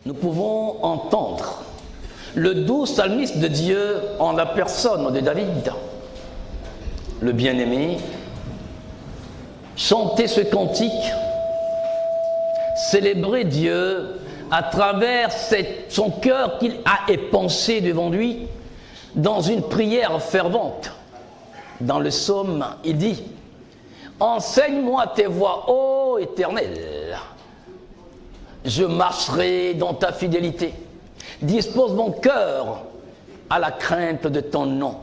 nous pouvons entendre le doux psalmiste de Dieu en la personne de David, le bien-aimé, chanter ce cantique, célébrer Dieu à travers son cœur qu'il a épensé devant lui dans une prière fervente. Dans le psaume, il dit « Enseigne-moi tes voies, ô Éternel, je marcherai dans ta fidélité. Dispose mon cœur à la crainte de ton nom.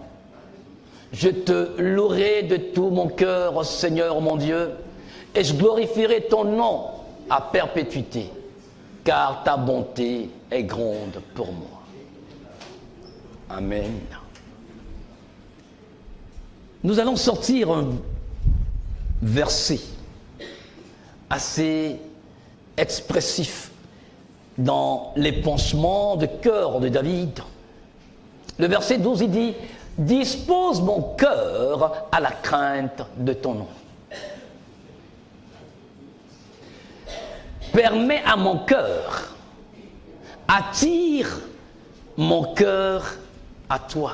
Je te louerai de tout mon cœur, Seigneur mon Dieu, et je glorifierai ton nom à perpétuité, car ta bonté est grande pour moi. » Amen. Nous allons sortir un verset assez expressif dans les pansements de cœur de David. Le verset 12, il dit « Dispose mon cœur à la crainte de ton nom. Permets à mon cœur, attire mon cœur à toi.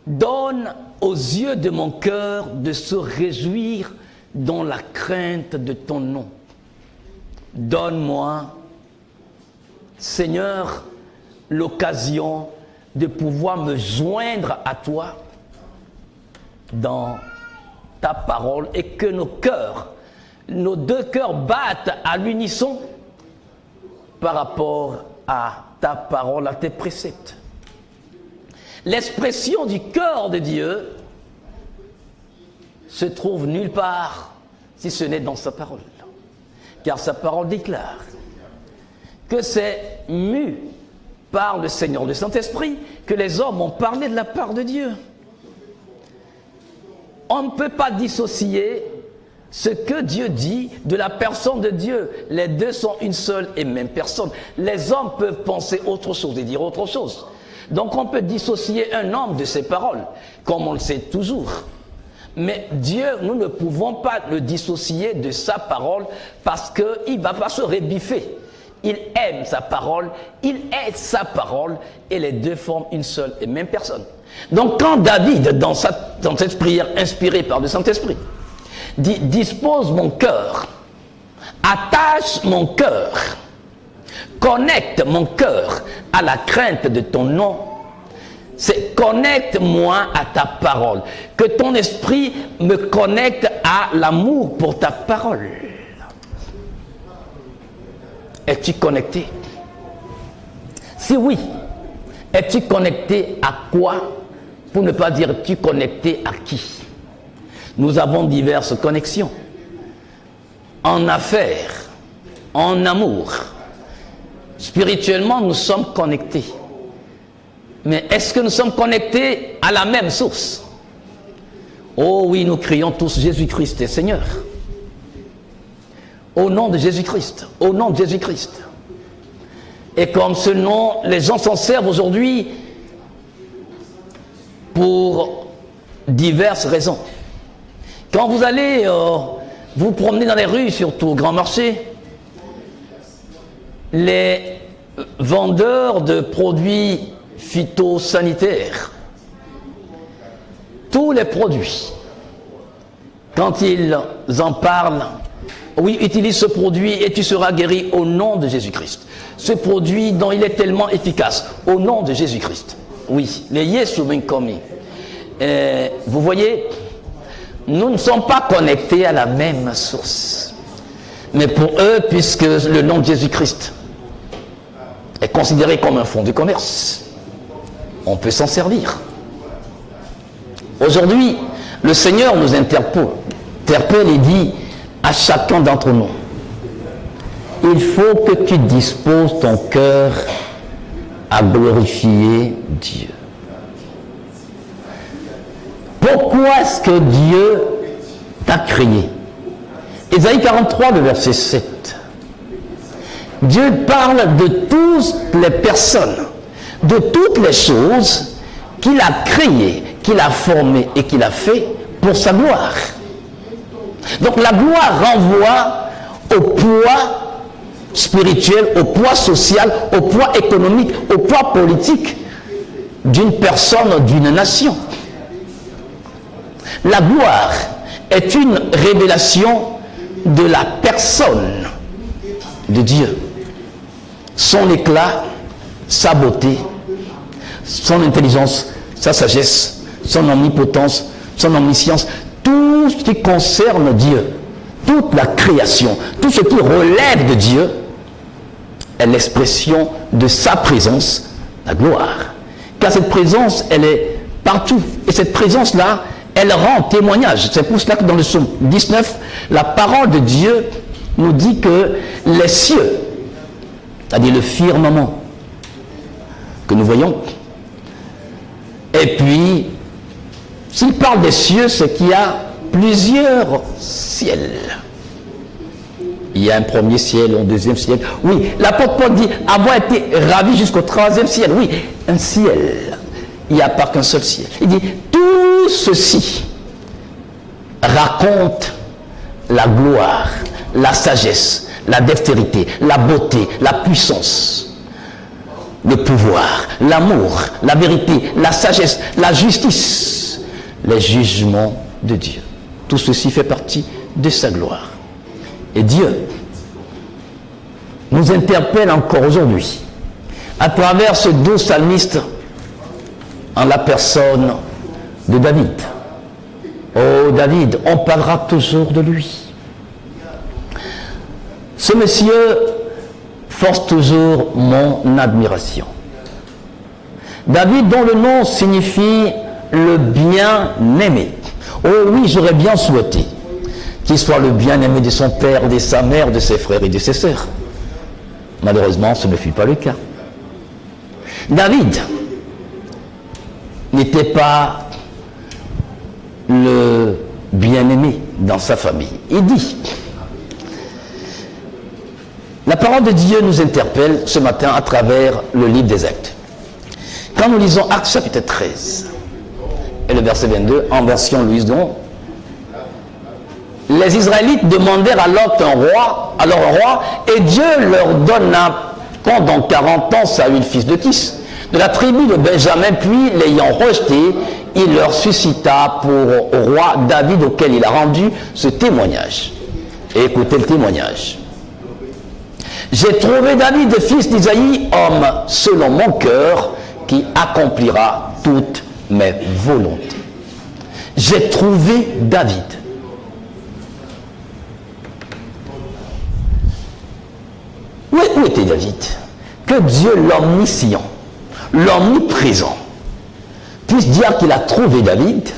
Donne aux yeux de mon cœur de se réjouir dans la crainte de ton nom. Donne-moi, Seigneur, l'occasion de pouvoir me joindre à toi dans ta parole et que nos deux cœurs battent à l'unisson par rapport à ta parole, à tes préceptes. L'expression du cœur de Dieu se trouve nulle part si ce n'est dans sa parole. Car sa parole déclare que c'est mu par le Seigneur, le Saint-Esprit, que les hommes ont parlé de la part de Dieu. On ne peut pas dissocier ce que Dieu dit de la personne de Dieu. Les deux sont une seule et même personne. Les hommes peuvent penser autre chose et dire autre chose. Donc on peut dissocier un homme de ses paroles, comme on le sait toujours. Mais Dieu, nous ne pouvons pas le dissocier de sa parole parce qu'il ne va pas se rébiffer. Il aime sa parole, il est sa parole et les deux forment une seule et même personne. Donc quand David, dans cette prière inspirée par le Saint-Esprit, dit « Dispose mon cœur, attache mon cœur, connecte mon cœur à la crainte de ton nom », c'est « Connecte-moi à ta parole ». Que ton esprit me connecte à l'amour pour ta parole. Es-tu connecté? Si oui, es-tu connecté à quoi? Pour ne pas dire es-tu connecté à qui? Nous avons diverses connexions. En affaires, en amour. Spirituellement, nous sommes connectés. Mais est-ce que nous sommes connectés à la même source? Oh oui, nous crions tous Jésus-Christ est Seigneur. Au nom de Jésus-Christ, au nom de Jésus-Christ. Et comme ce nom, les gens s'en servent aujourd'hui pour diverses raisons. Quand vous allez vous promener dans les rues, surtout au grand marché, les vendeurs de produits phytosanitaires, tous les produits, quand ils en parlent, oui, utilise ce produit et tu seras guéri au nom de Jésus-Christ. Ce produit dont il est tellement efficace, au nom de Jésus-Christ. Oui, les Yesu Minkomi. Vous voyez, nous ne sommes pas connectés à la même source. Mais pour eux, puisque le nom de Jésus-Christ est considéré comme un fonds de commerce, on peut s'en servir. Aujourd'hui, le Seigneur nous interpelle et dit à chacun d'entre nous, il faut que tu disposes ton cœur à glorifier Dieu. Pourquoi est-ce que Dieu t'a créé? Ésaïe 43, le verset 7. Dieu parle de toutes les personnes, de toutes les choses qu'il a créées, qu'il a formées et qu'il a fait pour sa gloire. Donc la gloire renvoie au poids spirituel, au poids social, au poids économique, au poids politique d'une personne, d'une nation. La gloire est une révélation de la personne de Dieu. Son éclat, sa beauté, son intelligence, sa sagesse, son omnipotence, son omniscience, tout ce qui concerne Dieu, toute la création, tout ce qui relève de Dieu est l'expression de sa présence, la gloire. Car cette présence, elle est partout. Et cette présence-là, elle rend témoignage. C'est pour cela que dans le psaume 19, la parole de Dieu nous dit que les cieux, c'est-à-dire le firmament que nous voyons, et puis, s'il parle des cieux, c'est qu'il y a plusieurs ciels. Il y a un premier ciel, un deuxième ciel. Oui, l'apôtre Paul dit avoir été ravi jusqu'au troisième ciel. Oui, un ciel. Il n'y a pas qu'un seul ciel. Il dit, tout ceci raconte la gloire, la sagesse, la dextérité, la beauté, la puissance, le pouvoir, l'amour, la vérité, la sagesse, la justice, les jugements de Dieu. Tout ceci fait partie de sa gloire. Et Dieu nous interpelle encore aujourd'hui à travers ce doux psalmiste en la personne de David. Oh David, on parlera toujours de lui. Ce monsieur force toujours mon admiration. David, dont le nom signifie le bien-aimé. Oh oui, j'aurais bien souhaité qu'il soit le bien-aimé de son père, de sa mère, de ses frères et de ses sœurs. Malheureusement, ce ne fut pas le cas. David n'était pas le bien-aimé dans sa famille. Il dit, la parole de Dieu nous interpelle ce matin à travers le livre des Actes. Quand nous lisons Actes chapitre 13 et le verset 22 en version Louis II, les Israélites demandèrent alors un roi, et Dieu leur donna pendant 40 ans Saül, fils de Kis, de la tribu de Benjamin, puis l'ayant rejeté, il leur suscita pour roi David, auquel il a rendu ce témoignage. Et écoutez le témoignage. J'ai trouvé David, fils d'Isaïe, homme selon mon cœur, qui accomplira toutes mes volontés. J'ai trouvé David. Où était David? Que Dieu, l'omniscient, l'omniprésent, puisse dire qu'il a trouvé David.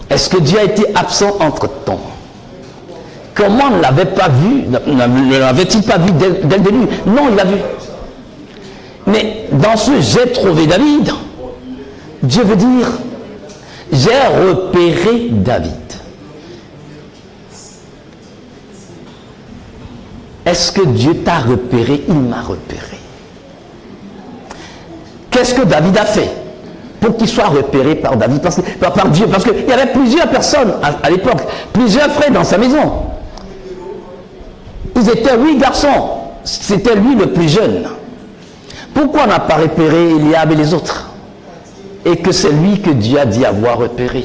Est-ce que Dieu a été absent entre-temps? Comment ne l'avait pas vu? Ne l'avait-il pas vu dès le début? Non, il l'a vu. Mais dans ce « j'ai trouvé David », Dieu veut dire « j'ai repéré David ». Est-ce que Dieu t'a repéré? Il m'a repéré. Qu'est-ce que David a fait pour qu'il soit repéré par David, par Dieu? Parce qu'il y avait plusieurs personnes à l'époque, plusieurs frères dans sa maison. Ils étaient 8 garçons. C'était lui le plus jeune. Pourquoi on n'a pas repéré Eliab et les autres? Et que c'est lui que Dieu a dit avoir repéré.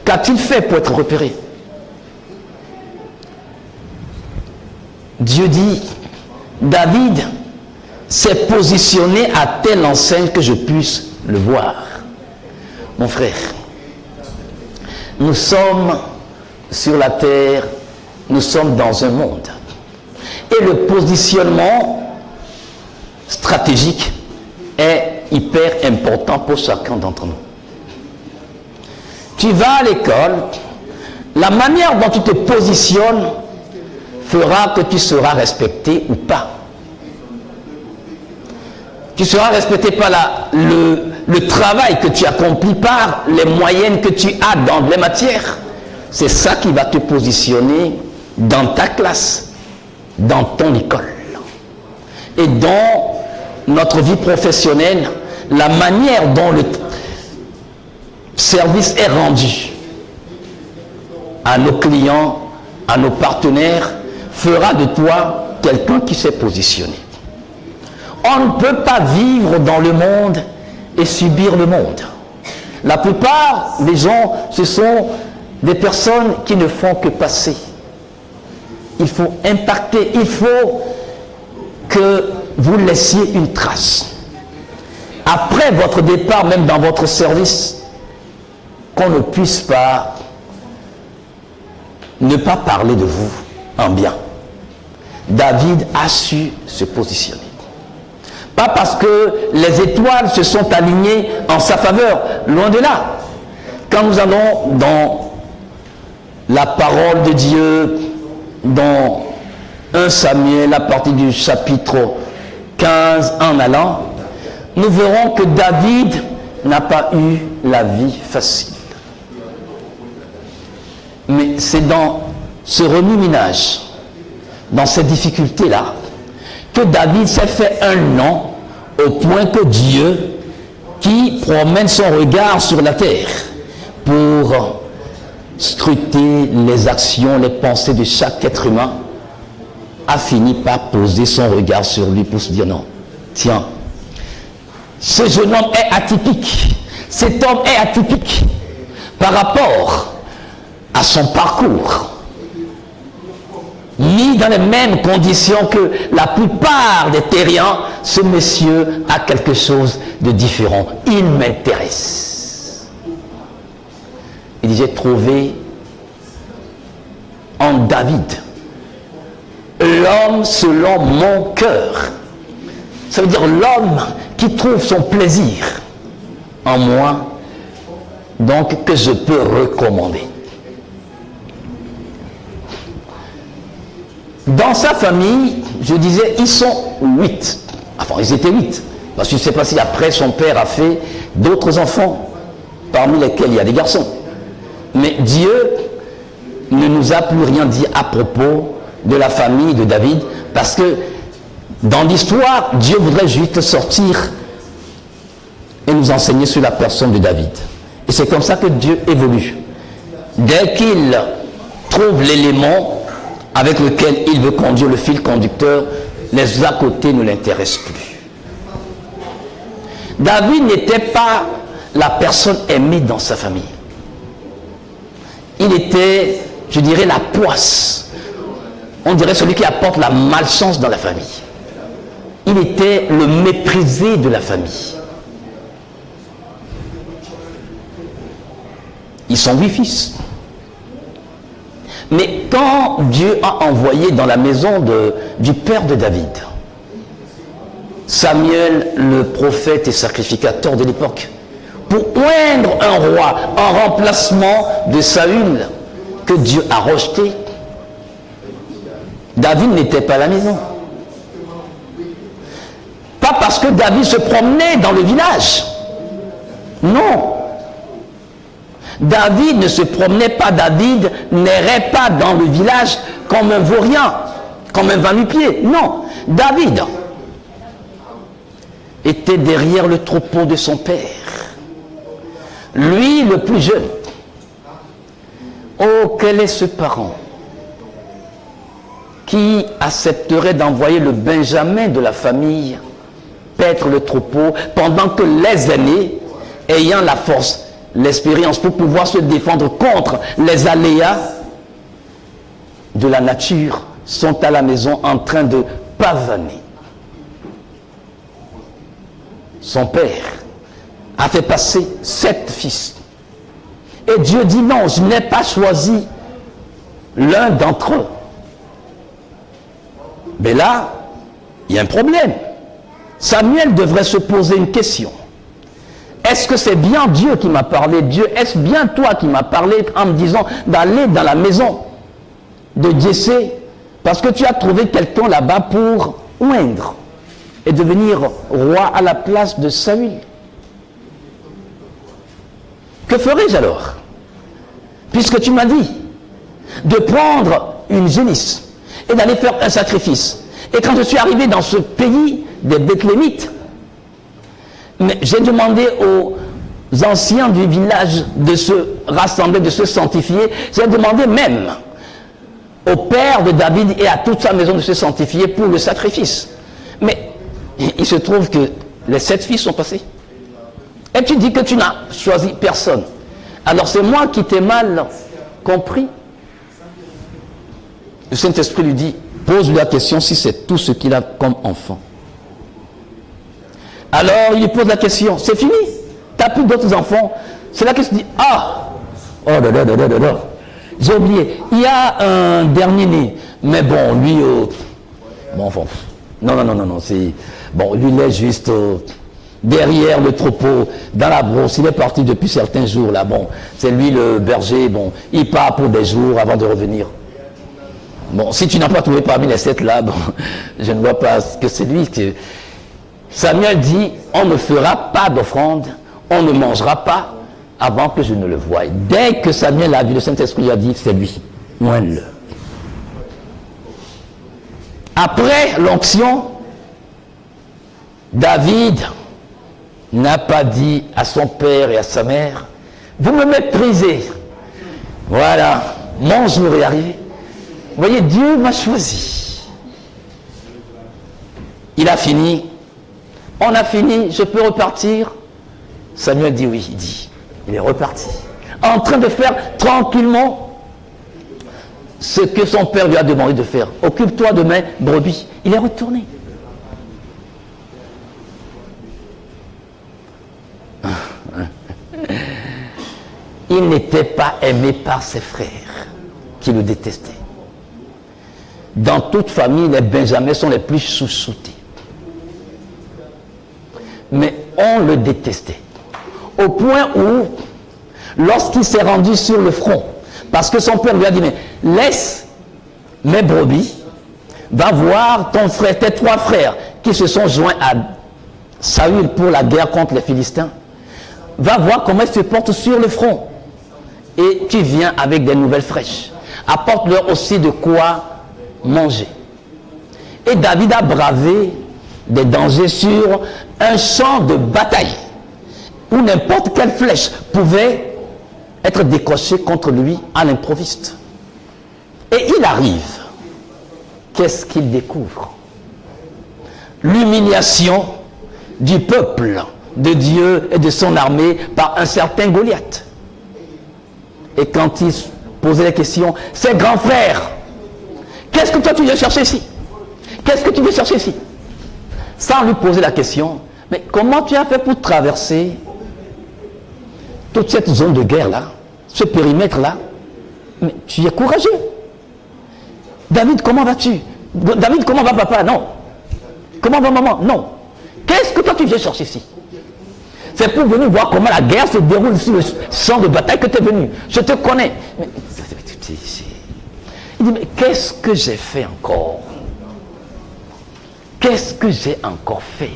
Qu'a-t-il fait pour être repéré? Dieu dit, David s'est positionné à telle enseigne que je puisse le voir. Mon frère, nous sommes sur la terre, nous sommes dans un monde. Et le positionnement stratégique est hyper important pour chacun d'entre nous. Tu vas à l'école, la manière dont tu te positionnes fera que tu seras respecté ou pas. Tu seras respecté par le travail que tu accomplis, par les moyennes que tu as dans les matières. C'est ça qui va te positionner dans ta classe, dans ton école. Et dans notre vie professionnelle, la manière dont le service est rendu à nos clients, à nos partenaires, fera de toi quelqu'un qui s'est positionné. On ne peut pas vivre dans le monde et subir le monde. La plupart des gens, ce sont des personnes qui ne font que passer. Il faut impacter, il faut que vous laissiez une trace. Après votre départ, même dans votre service, qu'on ne puisse pas ne pas parler de vous en bien. David a su se positionner. Pas parce que les étoiles se sont alignées en sa faveur, loin de là. Quand nous allons dans la parole de Dieu, dans 1 Samuel, à partir du chapitre 15 en allant, nous verrons que David n'a pas eu la vie facile. Mais c'est dans ce remue-ménage, dans ces difficultés-là, que David s'est fait un nom au point que Dieu, qui promène son regard sur la terre pour scruter les actions, les pensées de chaque être humain, a fini par poser son regard sur lui pour se dire non, tiens, ce jeune homme est atypique, cet homme est atypique par rapport à son parcours. Mis dans les mêmes conditions que la plupart des terriens, ce monsieur a quelque chose de différent. Il m'intéresse. Il dit, j'ai trouvé en David l'homme selon mon cœur. Ça veut dire l'homme qui trouve son plaisir en moi, donc que je peux recommander. Dans sa famille, je disais, ils sont 8. Enfin, ils étaient 8. Parce que je ne sais pas si après son père a fait d'autres enfants, parmi lesquels il y a des garçons. Mais Dieu ne nous a plus rien dit à propos de la famille de David, parce que dans l'histoire, Dieu voudrait juste sortir et nous enseigner sur la personne de David. Et c'est comme ça que Dieu évolue. Dès qu'il trouve l'élément avec lequel il veut conduire le fil conducteur, les à côté ne l'intéressent plus. David n'était pas la personne aimée dans sa famille. Il était, je dirais, la poisse. On dirait celui qui apporte la malchance dans la famille. Il était le méprisé de la famille. Ils sont 8 fils. Mais quand Dieu a envoyé dans la maison du père de David, Samuel, le prophète et sacrificateur de l'époque, pour oindre un roi en remplacement de Saül, que Dieu a rejeté, David n'était pas à la maison. Pas parce que David se promenait dans le village. Non. David ne se promenait pas, David n'errait pas dans le village comme un vaurien, comme un va-nu-pied. Non, David était derrière le troupeau de son père. Lui, le plus jeune. Oh, quel est ce parent qui accepterait d'envoyer le Benjamin de la famille paître le troupeau pendant que les aînés, ayant la force, l'expérience pour pouvoir se défendre contre les aléas de la nature, sont à la maison en train de pavaner. Son père a fait passer 7 fils. Et Dieu dit non, je n'ai pas choisi l'un d'entre eux. Mais là, il y a un problème. Samuel devrait se poser une question. Est-ce que c'est bien Dieu qui m'a parlé? Dieu, est-ce bien toi qui m'as parlé en me disant d'aller dans la maison de Jessé parce que tu as trouvé quelqu'un là-bas pour oindre et devenir roi à la place de Saül? Que ferai-je alors? Puisque tu m'as dit de prendre une génisse et d'aller faire un sacrifice. Et quand je suis arrivé dans ce pays des Bethlémites, mais j'ai demandé aux anciens du village de se rassembler, de se sanctifier. J'ai demandé même au père de David et à toute sa maison de se sanctifier pour le sacrifice. Mais il se trouve que les 7 filles sont passées. Et tu dis que tu n'as choisi personne. Alors c'est moi qui t'ai mal compris. Le Saint-Esprit lui dit, pose-lui la question si c'est tout ce qu'il a comme enfant. Alors il lui pose la question, c'est fini, tu n'as plus d'autres enfants. C'est là qu'il se dit, ah, oh là là là là là, j'ai oublié, il y a un dernier né, mais bon, lui, bon, enfin, non, c'est, bon, lui, il est juste derrière le troupeau, dans la brousse, il est parti depuis certains jours, là, bon, c'est lui le berger, bon, il part pour des jours avant de revenir. Bon, si tu n'as pas trouvé parmi les 7 là, bon, je ne vois pas que c'est lui que... Samuel dit, on ne fera pas d'offrande, on ne mangera pas avant que je ne le voie. Dès que Samuel a vu, le Saint-Esprit a dit, c'est lui, moine-le. Après l'onction, David n'a pas dit à son père et à sa mère, vous me méprisez. Voilà, mon jour est arrivé. Vous voyez, Dieu m'a choisi. Il a fini. On a fini, je peux repartir? Samuel dit oui, il dit. Il est reparti. En train de faire tranquillement ce que son père lui a demandé de faire. Occupe-toi de mes brebis. Il est retourné. Il n'était pas aimé par ses frères qui le détestaient. Dans toute famille, les Benjamins sont les plus chouchoutés. Mais on le détestait. Au point où, lorsqu'il s'est rendu sur le front, parce que son père lui a dit, mais laisse mes brebis, va voir ton frère, tes 3 frères qui se sont joints à Saül pour la guerre contre les Philistins, va voir comment ils se portent sur le front. Et tu viens avec des nouvelles fraîches. Apporte-leur aussi de quoi manger. Et David a bravé des dangers sur un champ de bataille où n'importe quelle flèche pouvait être décochée contre lui à l'improviste. Et il arrive. Qu'est-ce qu'il découvre? L'humiliation du peuple de Dieu et de son armée par un certain Goliath. Et quand il posait la question, ses grands frères, qu'est-ce que toi tu viens chercher ici? Qu'est-ce que tu veux chercher ici? Sans lui poser la question, mais comment tu as fait pour traverser toute cette zone de guerre-là, ce périmètre-là? Mais tu es courageux. David, comment vas-tu? David, comment va papa? Non. Comment va maman? Non. Qu'est-ce que toi tu viens chercher ici? C'est pour venir voir comment la guerre se déroule sur le champ de bataille que tu es venu. Je te connais. Mais, il dit, mais qu'est-ce que j'ai fait encore? Qu'est-ce que j'ai encore fait?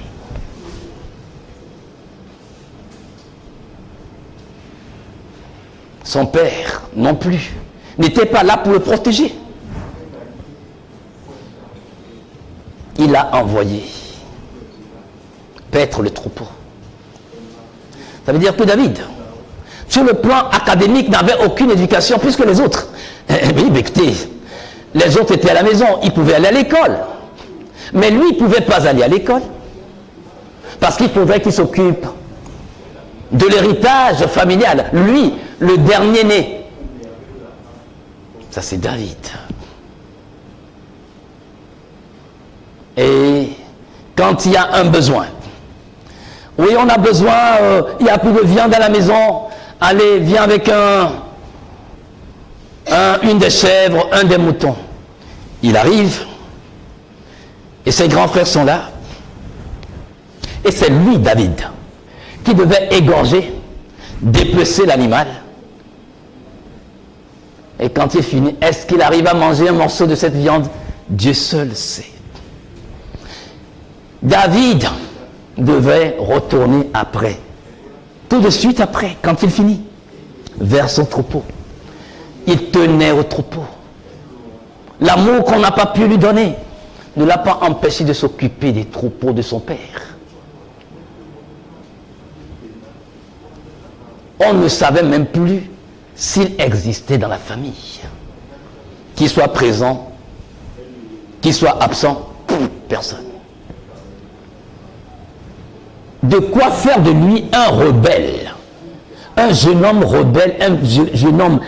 Son père, non plus, n'était pas là pour le protéger. Il a envoyé paître le troupeau. Ça veut dire que David, sur le plan académique, n'avait aucune éducation plus que les autres. Mais écoutez, les autres étaient à la maison, ils pouvaient aller à l'école. Mais lui, il ne pouvait pas aller à l'école. Parce qu'il faudrait qu'il s'occupe de l'héritage familial. Lui, le dernier né. Ça, c'est David. Et quand il y a un besoin, oui, on a besoin, il n'y a plus de viande à la maison, allez, viens avec une des chèvres, un des moutons. Il arrive, et ses grands frères sont là, et c'est lui, David, qui devait égorger, dépecer l'animal. Et quand il finit, est-ce qu'il arrive à manger un morceau de cette viande? Dieu seul sait. David devait retourner après, tout de suite après, quand il finit, vers son troupeau. Il tenait au troupeau. L'amour qu'on n'a pas pu lui donner ne l'a pas empêché de s'occuper des troupeaux de son père. On ne savait même plus s'il existait dans la famille. qu'il soit présent, qu'il soit absent, personne. De quoi faire de lui un rebelle, un jeune homme rebelle, un jeune homme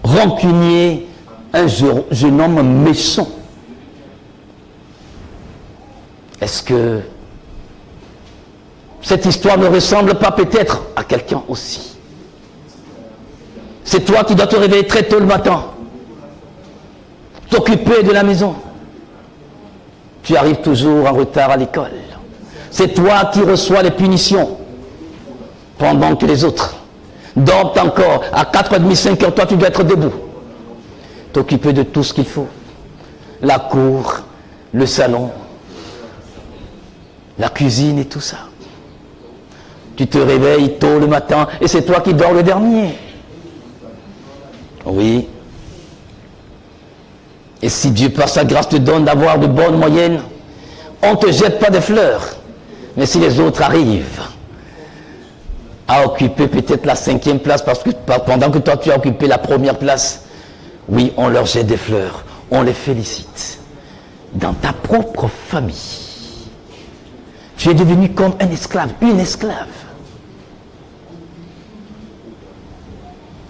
rancunier, un jeune homme méchant. Est-ce que cette histoire ne ressemble pas peut-être à quelqu'un aussi? C'est toi qui dois te réveiller très tôt le matin, t'occuper de la maison. Tu arrives toujours en retard à l'école. C'est toi qui reçois les punitions pendant que les autres dorment encore. À 4h30, 5h, toi tu dois être debout. T'occuper de tout ce qu'il faut. La cour, le salon, la cuisine et tout ça. Tu te réveilles tôt le matin et c'est toi qui dors le dernier. Oui. Et si Dieu par sa grâce te donne d'avoir de bonnes moyennes, on ne te jette pas des fleurs. Mais si les autres arrivent à occuper peut-être la 5e place, parce que pendant que toi tu as occupé la 1re place, oui, on leur jette des fleurs, on les félicite. Dans ta propre famille, tu es devenu comme un esclave, une esclave.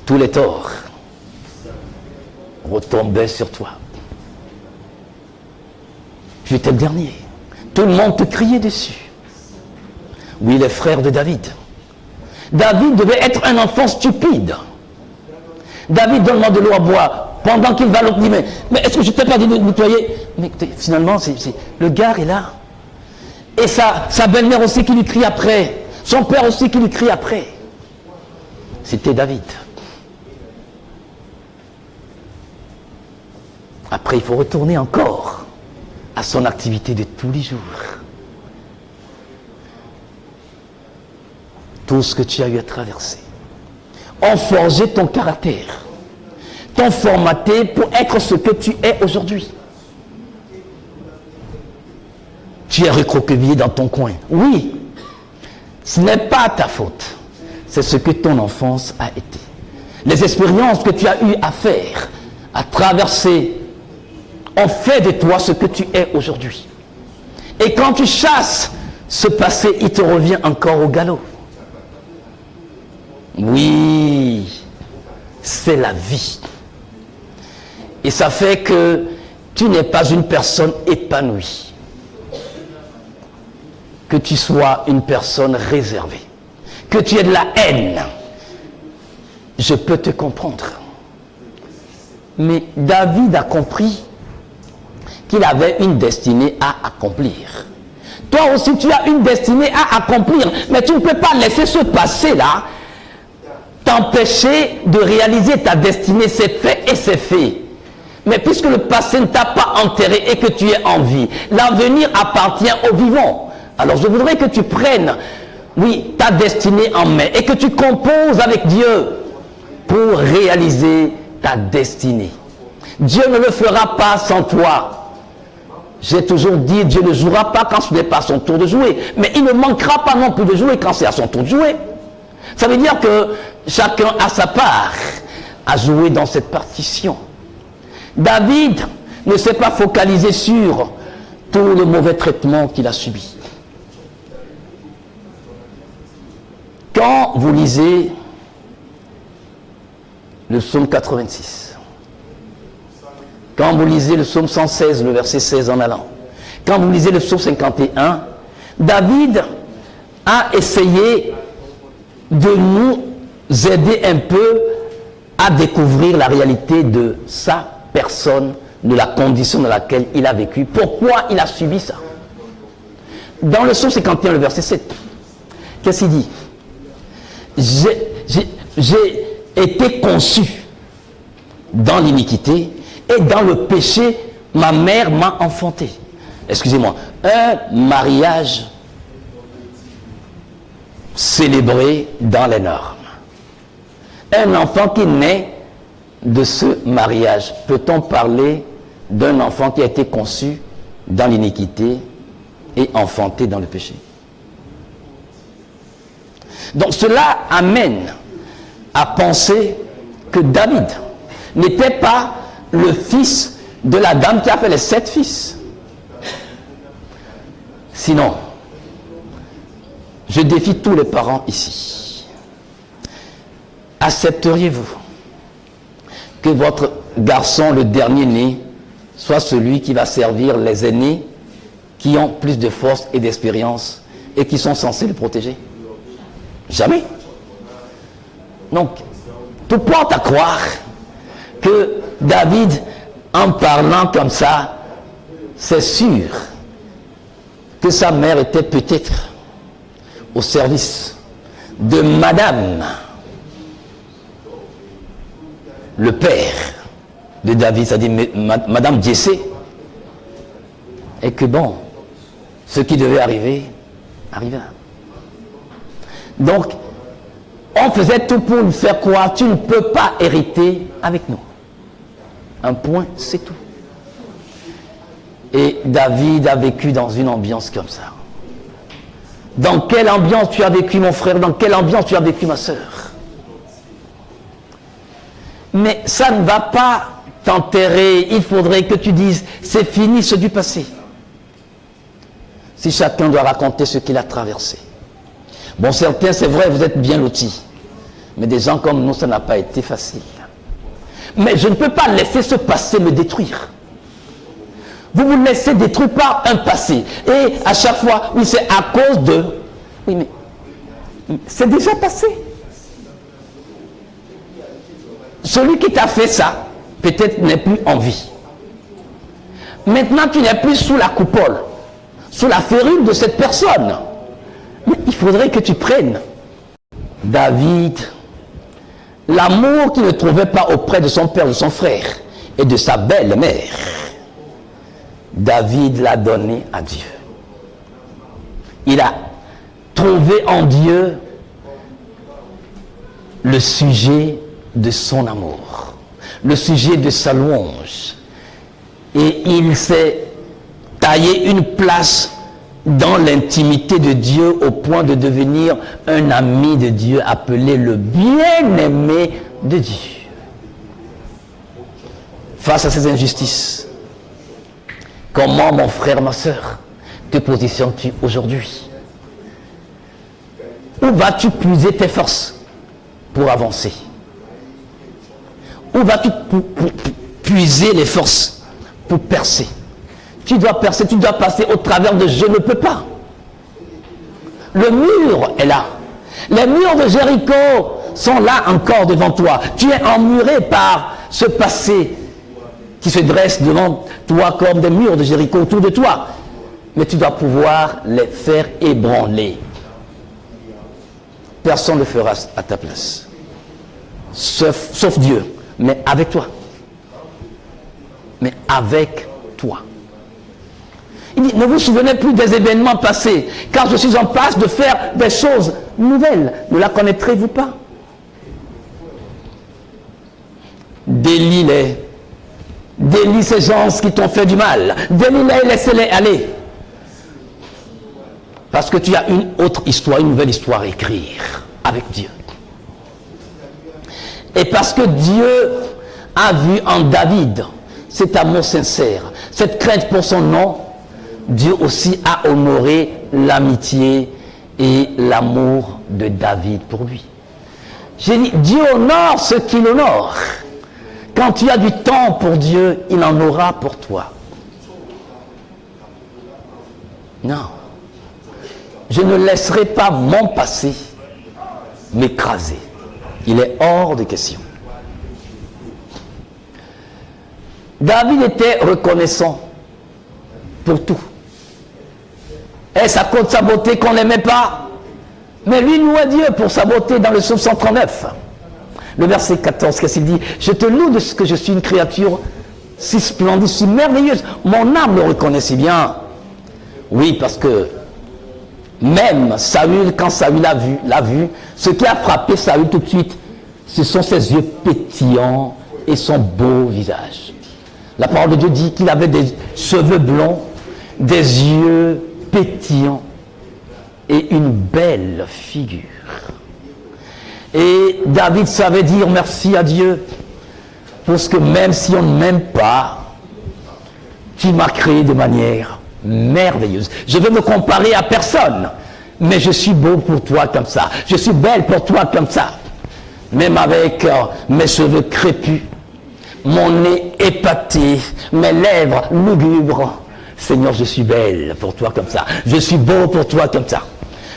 Tous les torts retombaient sur toi. Tu étais le dernier. Tout le monde te criait dessus. Oui, les frères de David. David devait être un enfant stupide. David, donne-moi de l'eau à boire. Pendant qu'il va l'autre dit, mais est-ce que je t'ai pas dit de nettoyer? Mais finalement, le gars est là. Et sa belle-mère aussi qui lui crie après. Son père aussi qui lui crie après. C'était David. Après, il faut retourner encore à son activité de tous les jours. Tout ce que tu as eu à traverser ont forgé ton caractère, t'ont formaté pour être ce que tu es aujourd'hui. Tu es recroquevillé dans ton coin. Oui, ce n'est pas ta faute. C'est ce que ton enfance a été. Les expériences que tu as eu à faire, à traverser, ont fait de toi ce que tu es aujourd'hui. Et quand tu chasses ce passé, il te revient encore au galop. Oui, c'est la vie. Et ça fait que tu n'es pas une personne épanouie. Que tu sois une personne réservée. Que tu aies de la haine. Je peux te comprendre. Mais David a compris qu'il avait une destinée à accomplir. Toi aussi, tu as une destinée à accomplir. Mais tu ne peux pas laisser ce passé-là t'empêcher de réaliser ta destinée. C'est fait et c'est fait. Mais puisque le passé ne t'a pas enterré et que tu es en vie, l'avenir appartient aux vivants. Alors je voudrais que tu prennes, oui, ta destinée en main et que tu composes avec Dieu pour réaliser ta destinée. Dieu ne le fera pas sans toi. J'ai toujours dit, Dieu ne jouera pas quand ce n'est pas son tour de jouer. Mais il ne manquera pas non plus de jouer quand c'est à son tour de jouer. Ça veut dire que chacun a sa part à jouer dans cette partition. David ne s'est pas focalisé sur tout le mauvais traitement qu'il a subi. Quand vous lisez le psaume 86, quand vous lisez le psaume 116, le verset 16 en allant, quand vous lisez le psaume 51, David a essayé de nous aider un peu à découvrir la réalité de sa personne, de la condition dans laquelle il a vécu, pourquoi il a subi ça. Dans le psaume 51, le verset 7, qu'est-ce qu'il dit? J'ai été conçu dans l'iniquité et dans le péché, ma mère m'a enfanté. Excusez-moi, un mariage célébré dans les normes. Un enfant qui naît de ce mariage. Peut-on parler d'un enfant qui a été conçu dans l'iniquité et enfanté dans le péché? Donc cela amène à penser que David n'était pas le fils de la dame qui a fait les 7 fils. Sinon, je défie tous les parents ici. Accepteriez-vous que votre garçon, le dernier-né, soit celui qui va servir les aînés qui ont plus de force et d'expérience et qui sont censés le protéger? Jamais. Donc, tout porte à croire que David, en parlant comme ça, c'est sûr que sa mère était peut-être au service de Madame, le père de David, c'est-à-dire Madame Jessé, et que bon, ce qui devait arriver, arriva. Donc, on faisait tout pour lui faire croire, tu ne peux pas hériter avec nous. Un point, c'est tout. Et David a vécu dans une ambiance comme ça. Dans quelle ambiance tu as vécu, mon frère? Dans quelle ambiance tu as vécu, ma soeur? Mais ça ne va pas t'enterrer. Il faudrait que tu dises, c'est fini, c'est du passé. Si chacun doit raconter ce qu'il a traversé. Bon, certains, c'est vrai, vous êtes bien lotis. Mais des gens comme nous, ça n'a pas été facile. Mais je ne peux pas laisser ce passé me détruire. Vous vous laissez détruire par un passé. Et à chaque fois, oui, c'est à cause de... Oui, mais c'est déjà passé. Celui qui t'a fait ça, peut-être n'est plus en vie. Maintenant, tu n'es plus sous la coupole, sous la férule de cette personne. Mais il faudrait que tu prennes David, l'amour qu'il ne trouvait pas auprès de son père, de son frère et de sa belle-mère. David l'a donné à Dieu. Il a trouvé en Dieu le sujet de son amour, le sujet de sa louange. Et il s'est taillé une place dans l'intimité de Dieu au point de devenir un ami de Dieu appelé le bien-aimé de Dieu. Face à ces injustices, comment, mon frère, ma soeur, te positionnes-tu aujourd'hui? Où vas-tu puiser tes forces pour avancer? Où vas-tu puiser les forces pour percer? Tu dois percer, tu dois passer au travers de je ne peux pas. Le mur est là. Les murs de Jéricho sont là encore devant toi. Tu es emmuré par ce passé qui se dresse devant toi comme des murs de Jéricho autour de toi. Mais tu dois pouvoir les faire ébranler. Personne ne le fera à ta place. Sauf Dieu. Mais avec toi. Mais avec toi. Il dit, ne vous souvenez plus des événements passés, car je suis en passe de faire des choses nouvelles. Ne la connaîtrez-vous pas? Délie-les. Délie ces gens qui t'ont fait du mal. Délie-les et laissez-les aller. Parce que tu as une autre histoire, une nouvelle histoire à écrire avec Dieu. Et parce que Dieu a vu en David cet amour sincère, cette crainte pour son nom, Dieu aussi a honoré l'amitié et l'amour de David pour lui. J'ai dit, Dieu honore ce qu'il honore. Quand tu as du temps pour Dieu, il en aura pour toi. Non. Je ne laisserai pas mon passé m'écraser. Il est hors de question. David était reconnaissant pour tout. Est-ce à cause de sa beauté qu'on ne l'aimait pas? Mais lui louait Dieu pour sa beauté dans le psaume 139. Le verset 14, qu'est-ce qu'il dit? Je te loue de ce que je suis une créature si splendide, si merveilleuse. Mon âme le reconnaît si bien. Oui, parce que même Saül, quand Saül l'a vu, ce qui a frappé Saül tout de suite, ce sont ses yeux pétillants et son beau visage. La parole de Dieu dit qu'il avait des cheveux blonds, des yeux pétillants et une belle figure. Et David savait dire merci à Dieu Parce que même si on ne m'aime pas, tu m'as créé de manière merveilleuse. Je veux me comparer à personne, mais je suis beau pour toi comme ça. Je suis belle pour toi comme ça. Même avec mes cheveux crépus, mon nez épaté, mes lèvres lugubres. Seigneur, je suis belle pour toi comme ça. Je suis beau pour toi comme ça.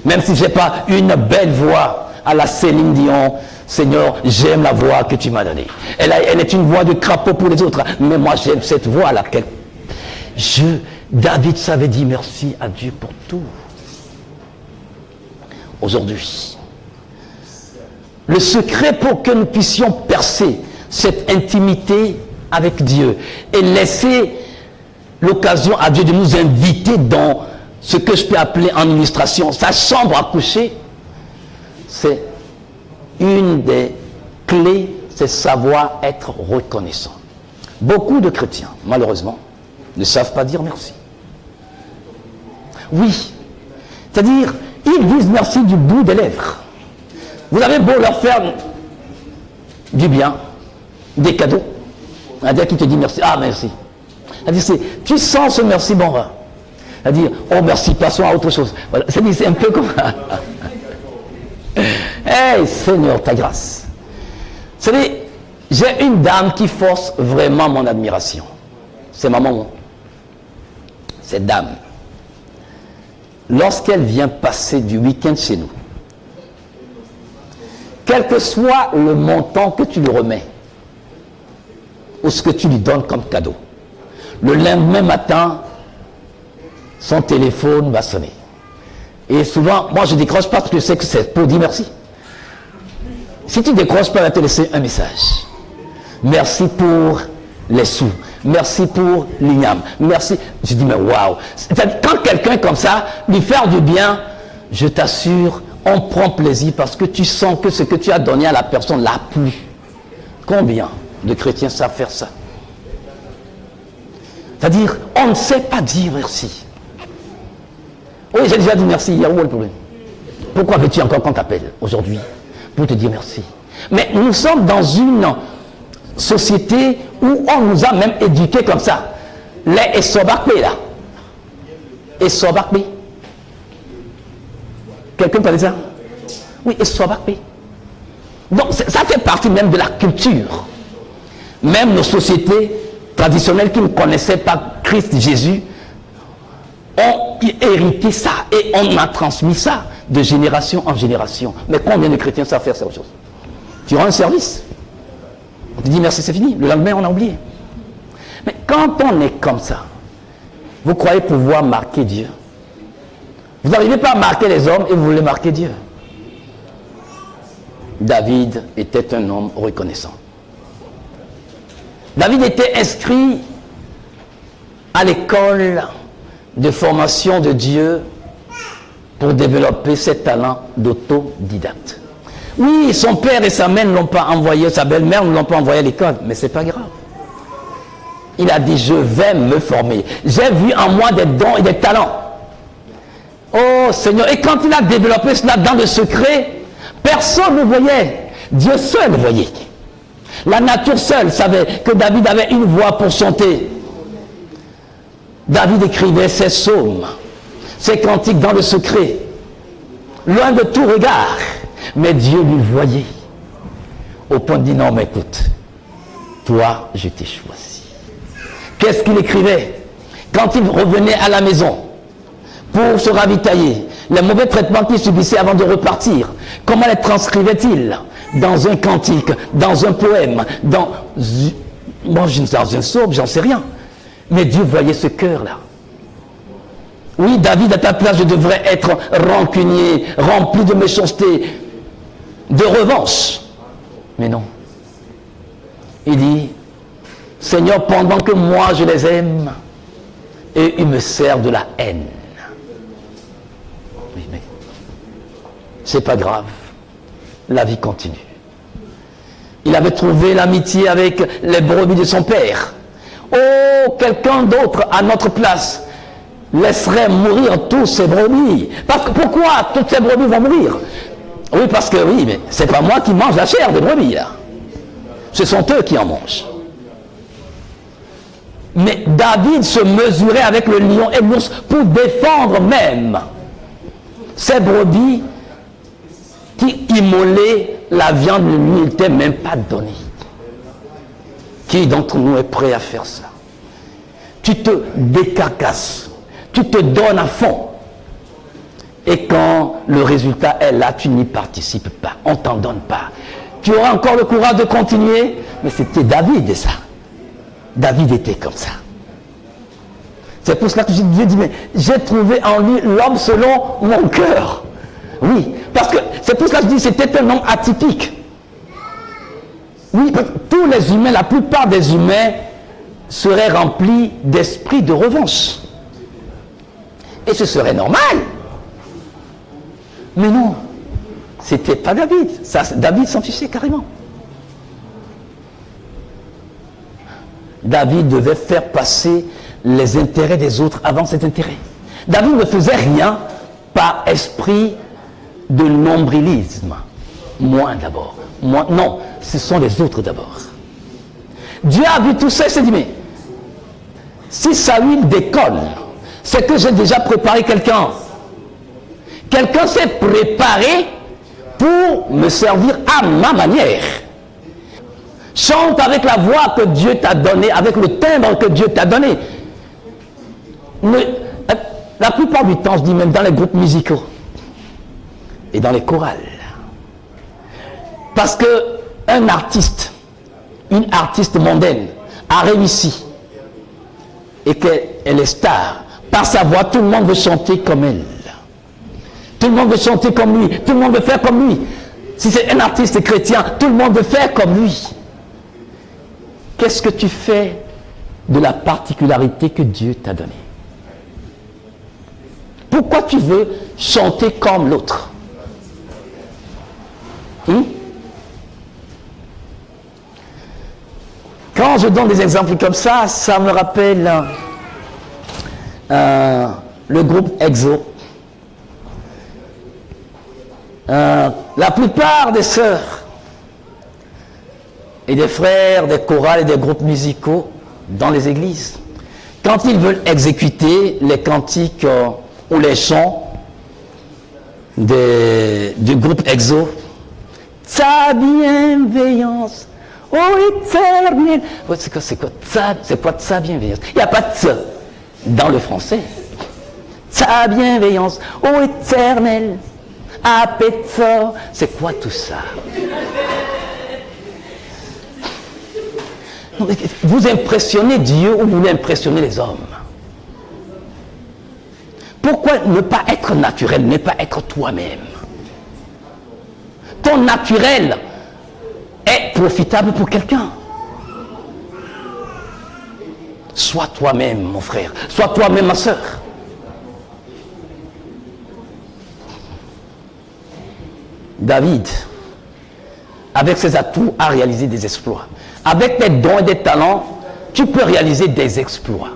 Même si je n'ai pas une belle voix à la Céline Dion, Seigneur, j'aime la voix que tu m'as donnée. Elle est une voix de crapaud pour les autres, mais moi j'aime cette voix à laquelle David savait dire merci à Dieu pour tout. Aujourd'hui, le secret pour que nous puissions percer cette intimité avec Dieu et laisser l'occasion à Dieu de nous inviter dans ce que je peux appeler en illustration sa chambre à coucher, c'est une des clés, c'est savoir être reconnaissant. Beaucoup de chrétiens, malheureusement, ne savent pas dire merci. Oui, c'est-à-dire, ils disent merci du bout des lèvres. Vous avez beau leur faire du bien, des cadeaux, c'est-à-dire qui te dit merci, ah merci. C'est-à-dire, tu sens ce merci, bon, c'est-à-dire, oh merci, passons à autre chose. Voilà. C'est un peu comme ça. Hey Seigneur, ta grâce. C'est-à-dire, j'ai une dame qui force vraiment mon admiration. C'est ma maman. Cette dame, lorsqu'elle vient passer du week-end chez nous, quel que soit le montant que tu lui remets, ou ce que tu lui donnes comme cadeau, le lendemain matin, son téléphone va sonner. Et souvent, moi je décroche pas parce que je sais que c'est pour dire merci. Si tu décroches pas, elle va te laisser un message. Merci pour les sous. Merci pour l'igname. Merci. Je dis, mais waouh. Quand quelqu'un comme ça, lui faire du bien, je t'assure, on prend plaisir parce que tu sens que ce que tu as donné à la personne l'a plu. Combien de chrétiens savent faire ça? C'est-à-dire, on ne sait pas dire merci. Oui, j'ai déjà dit merci, il y a où le problème? Pourquoi veux-tu encore qu'on t'appelle aujourd'hui pour te dire merci? Mais nous sommes dans une société où on nous a même éduqués comme ça. Les essobakbé là. Essobakbé. Quelqu'un connaît ça? Oui, essobakbé. Donc ça fait partie même de la culture. Même nos sociétés traditionnelles qui ne connaissaient pas Christ Jésus ont hérité ça et on a transmis ça de génération en génération. Mais combien de chrétiens savent faire cette chose? Tu rends un service, on te dit merci, c'est fini. Le lendemain, on a oublié. Mais quand on est comme ça, vous croyez pouvoir marquer Dieu? Vous n'arrivez pas à marquer les hommes et vous voulez marquer Dieu. David était un homme reconnaissant. David était inscrit à l'école de formation de Dieu pour développer ses talents d'autodidacte. Oui, son père et sa mère ne l'ont pas envoyé, sa belle-mère ne l'ont pas envoyé à l'école, mais c'est pas grave. Il a dit, je vais me former. J'ai vu en moi des dons et des talents. Oh Seigneur, et quand il a développé cela dans le secret, personne ne voyait. Dieu seul voyait. La nature seule savait que David avait une voix pour chanter. David écrivait ses psaumes, ses cantiques dans le secret, loin de tout regard. Mais Dieu lui voyait. Au point de dire, non mais écoute, toi je t'ai choisi. Qu'est-ce qu'il écrivait? Quand il revenait à la maison pour se ravitailler, les mauvais traitements qu'il subissait avant de repartir, comment les transcrivait-il? Dans un cantique, dans un poème, dans un psaume, j'en sais rien. Mais Dieu voyait ce cœur-là. Oui, David, à ta place, je devrais être rancunier, rempli de méchanceté, de revanche. Mais non. Il dit, Seigneur, pendant que moi je les aime, et ils me servent de la haine. Oui, mais c'est pas grave. La vie continue. Il avait trouvé l'amitié avec les brebis de son père. Oh, quelqu'un d'autre à notre place laisserait mourir tous ces brebis. Parce que pourquoi toutes ces brebis vont mourir? Oui, parce que oui, mais c'est pas moi qui mange la chair des brebis là. Ce sont eux qui en mangent. Mais David se mesurait avec le lion et l'ours pour défendre même ces brebis qui immolaient la viande ne lui était même pas donnée. Qui d'entre nous est prêt à faire ça? Tu te décarcasses, tu te donnes à fond. Et quand le résultat est là, tu n'y participes pas, on ne t'en donne pas. Tu auras encore le courage de continuer, mais c'était David ça. David était comme ça. C'est pour cela que Dieu dit, mais j'ai trouvé en lui l'homme selon mon cœur. Oui, parce que c'est pour cela que je dis, c'était un homme atypique. Oui, parce que tous les humains, la plupart des humains seraient remplis d'esprit de revanche. Et ce serait normal. Mais non, c'était pas David. Ça, David s'en fichait carrément. David devait faire passer les intérêts des autres avant ses intérêts. David ne faisait rien par esprit de nombrilisme. Moi d'abord. Moi, non, ce sont les autres d'abord. Dieu a vu tout ça et s'est dit, mais si Saül déconne, c'est que j'ai déjà préparé quelqu'un. Quelqu'un s'est préparé pour me servir à ma manière. Chante avec la voix que Dieu t'a donnée, avec le timbre que Dieu t'a donné. La plupart du temps, je dis même dans les groupes musicaux et dans les chorales. Parce qu'un artiste, une artiste mondaine a réussi et qu'elle est star. Par sa voix, tout le monde veut chanter comme elle. Tout le monde veut chanter comme lui. Tout le monde veut faire comme lui. Si c'est un artiste chrétien, tout le monde veut faire comme lui. Qu'est-ce que tu fais de la particularité que Dieu t'a donnée? Pourquoi tu veux chanter comme l'autre? Quand je donne des exemples comme ça, ça me rappelle le groupe EXO. La plupart des sœurs et des frères, des chorales et des groupes musicaux dans les églises, quand ils veulent exécuter les cantiques ou les chants du groupe EXO, ta bienveillance, ô éternel. C'est quoi ta bienveillance? Il n'y a pas de ça dans le français. Ta bienveillance, ô éternel, appétit. C'est quoi tout ça? Vous impressionnez Dieu ou vous impressionnez les hommes? Pourquoi ne pas être naturel, ne pas être toi-même? Ton naturel est profitable pour quelqu'un. Sois toi-même, mon frère. Sois toi-même, ma soeur. David, avec ses atouts, a réalisé des exploits. Avec tes dons et des talents, tu peux réaliser des exploits.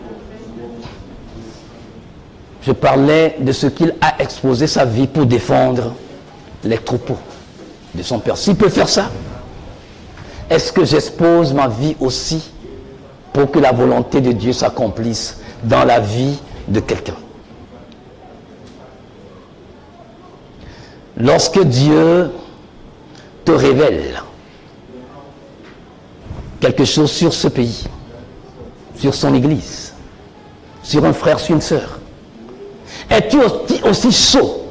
Je parlais de ce qu'il a exposé sa vie pour défendre les troupeaux de son père. S'il peut faire ça, est-ce que j'expose ma vie aussi pour que la volonté de Dieu s'accomplisse dans la vie de quelqu'un? Lorsque Dieu te révèle quelque chose sur ce pays, sur son église, sur un frère, sur une sœur, es-tu aussi chaud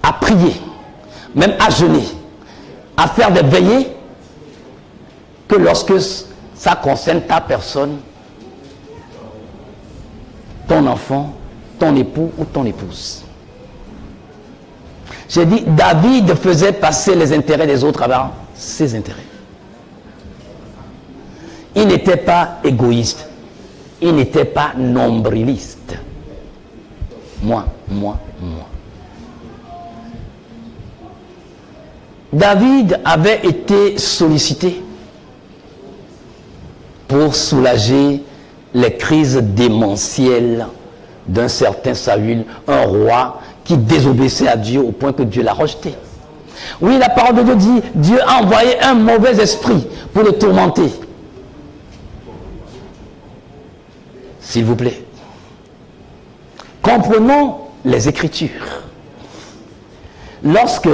à prier, même à jeûner, à faire des veillées, que lorsque ça concerne ta personne, ton enfant, ton époux ou ton épouse? J'ai dit, David faisait passer les intérêts des autres avant ses intérêts. Il n'était pas égoïste. Il n'était pas nombriliste. Moi. David avait été sollicité pour soulager les crises démentielles d'un certain Saül, un roi qui désobéissait à Dieu au point que Dieu l'a rejeté. Oui, la parole de Dieu dit, Dieu a envoyé un mauvais esprit pour le tourmenter. S'il vous plaît. Comprenons les Écritures. Lorsque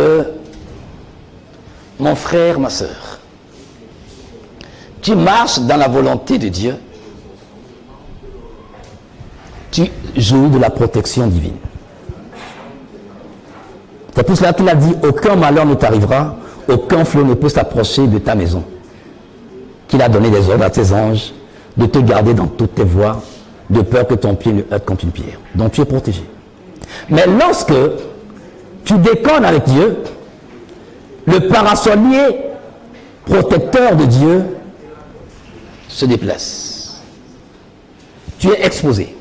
mon frère, ma soeur, tu marches dans la volonté de Dieu, tu jouis de la protection divine. C'est pour cela qu'il a dit, aucun malheur ne t'arrivera, aucun flot ne peut s'approcher de ta maison. Qu'il a donné des ordres à tes anges de te garder dans toutes tes voies, de peur que ton pied ne heurte contre une pierre. Donc tu es protégé. Mais lorsque tu déconnes avec Dieu, le parasolier protecteur de Dieu se déplace. Tu es exposé.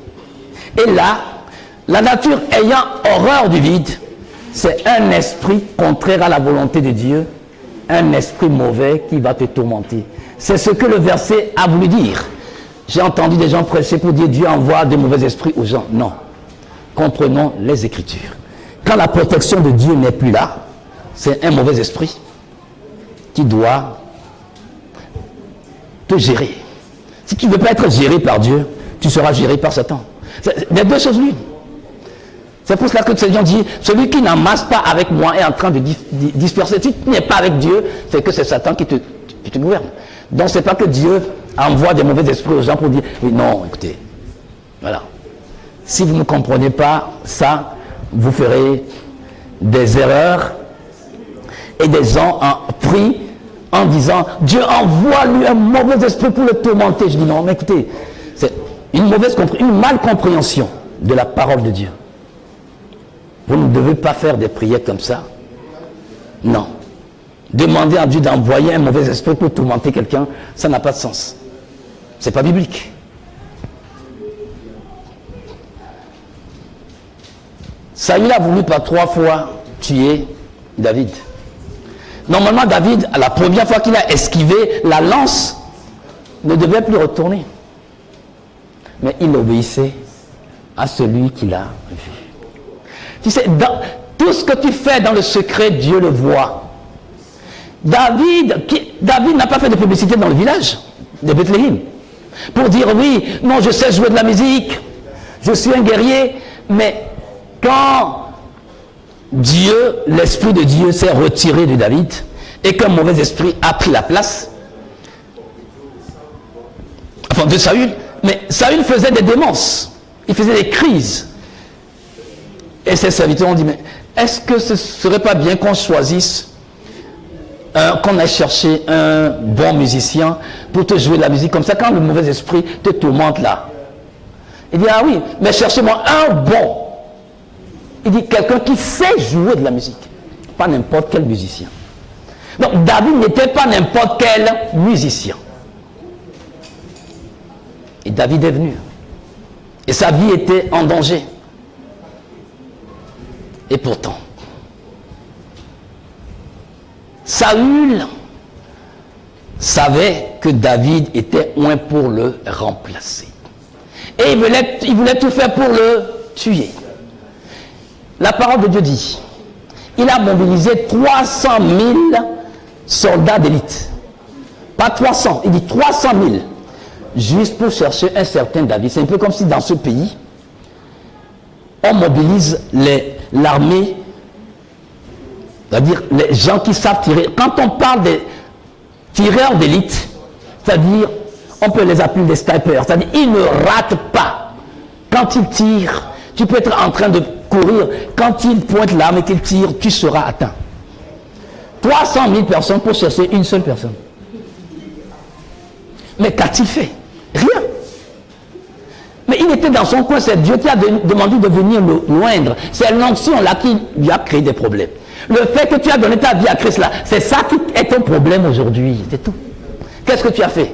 Et là, la nature ayant horreur du vide, c'est un esprit contraire à la volonté de Dieu, un esprit mauvais qui va te tourmenter. C'est ce que le verset a voulu dire. J'ai entendu des gens prêcher pour dire Dieu envoie de mauvais esprits aux gens. Non. Comprenons les Écritures. Quand la protection de Dieu n'est plus là, c'est un mauvais esprit qui doit te gérer. Si tu ne veux pas être géré par Dieu, tu seras géré par Satan. Il y a deux choses l'une. C'est pour cela que le Seigneur dit, celui qui n'amasse pas avec moi est en train de disperser. Si tu n'es pas avec Dieu, c'est que c'est Satan qui te gouverne. Donc ce n'est pas que Dieu envoie des mauvais esprits aux gens pour dire, oui, non, écoutez, voilà. Si vous ne comprenez pas ça, vous ferez des erreurs et des gens prient en disant, Dieu envoie lui un mauvais esprit pour le tourmenter. Je dis non, mais écoutez, c'est une mal compréhension de la parole de Dieu. Vous ne devez pas faire des prières comme ça. Non. Demander à Dieu d'envoyer un mauvais esprit pour tourmenter quelqu'un, ça n'a pas de sens. C'est pas biblique. Saül a voulu par 3 fois tuer David. Normalement, David, la première fois qu'il a esquivé la lance, ne devait plus retourner. Mais il obéissait à celui qu'il a vu. Tu sais, tout ce que tu fais dans le secret, Dieu le voit. David n'a pas fait de publicité dans le village de Bethléem pour dire oui, non, je sais jouer de la musique, je suis un guerrier, mais quand Dieu, l'esprit de Dieu s'est retiré de David et qu'un mauvais esprit a pris la place, enfin de Saül, mais Saül faisait des démences, il faisait des crises. Et ses serviteurs ont dit, mais est-ce que ce ne serait pas bien qu'on choisisse, qu'on aille chercher un bon musicien pour te jouer de la musique comme ça, quand le mauvais esprit te tourmente là? Il dit, ah oui, mais cherchez-moi un bon. Il dit, quelqu'un qui sait jouer de la musique, pas n'importe quel musicien. Donc David n'était pas n'importe quel musicien. Et David est venu. Et sa vie était en danger. Et pourtant, Saül savait que David était loin pour le remplacer. Et il voulait tout faire pour le tuer. La parole de Dieu dit, il a mobilisé 300 000 soldats d'élite. Pas 300, il dit 300 000. Juste pour chercher un certain David. C'est un peu comme si dans ce pays, on mobilise l'armée, c'est-à-dire les gens qui savent tirer. Quand on parle des tireurs d'élite, c'est-à-dire, on peut les appeler des snipers, c'est-à-dire, ils ne ratent pas. Quand ils tirent, tu peux être en train de courir, quand ils pointent l'arme et qu'ils tirent, tu seras atteint. 300 000 personnes pour chercher une seule personne. Mais qu'a-t-il fait? Rien. Mais il était dans son coin, c'est Dieu qui a demandé de venir le loindre. C'est l'onction là qui lui a créé des problèmes. Le fait que tu as donné ta vie à Christ là, c'est ça qui est ton problème aujourd'hui. C'est tout. Qu'est-ce que tu as fait?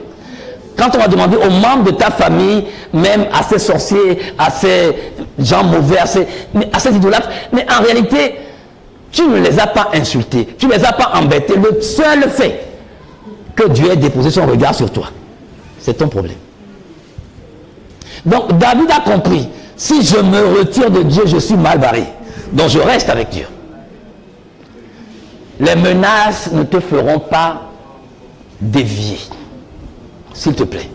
Quand on va demander aux membres de ta famille, même à ces sorciers, à ces gens mauvais, à ces idolâtres, mais en réalité, tu ne les as pas insultés, tu ne les as pas embêtés. Le seul fait que Dieu ait déposé son regard sur toi, c'est ton problème. Donc David a compris, si je me retire de Dieu, je suis mal barré. Donc je reste avec Dieu. Les menaces ne te feront pas dévier, s'il te plaît.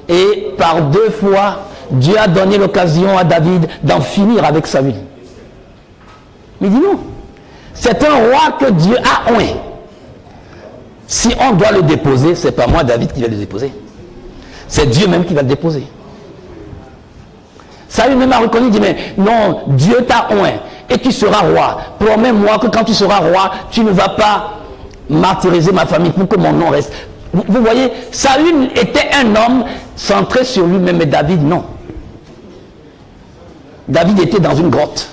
Et Et par 2 fois, Dieu a donné l'occasion à David d'en finir avec Saül. Mais dis non, c'est un roi que Dieu a oint. Si on doit le déposer, ce n'est pas moi, David, qui va le déposer. C'est Dieu même qui va le déposer. Saül même a reconnu, il dit, mais non, Dieu t'a oint et tu seras roi. Promets-moi que quand tu seras roi, tu ne vas pas martyriser ma famille pour que mon nom reste. Vous voyez, Saül était un homme centré sur lui-même, mais David, non. David était dans une grotte.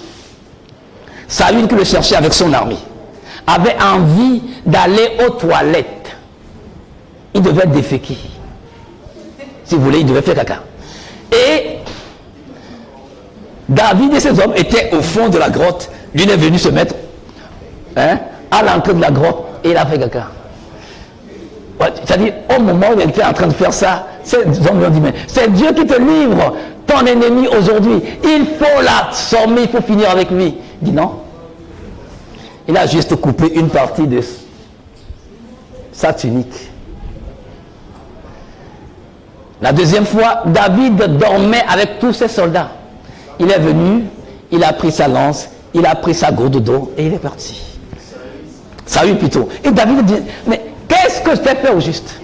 Saül, qui le cherchait avec son armée, avait envie d'aller aux toilettes. Il devait déféquer. Si vous voulez, il devait faire caca. Et David et ses hommes étaient au fond de la grotte. Lui est venu se mettre à l'entrée de la grotte et il a fait caca. C'est-à-dire, au moment où il était en train de faire ça, ces hommes lui ont dit, mais c'est Dieu qui te livre ton ennemi aujourd'hui. Il faut l'assommer, il faut finir avec lui. Il dit non. Il a juste coupé une partie de sa tunique. La deuxième fois, David dormait avec tous ses soldats. Il est venu, il a pris sa lance, il a pris sa gourde d'eau et il est parti. Saül plutôt. Et David dit, mais qu'est-ce que je t'ai fait au juste?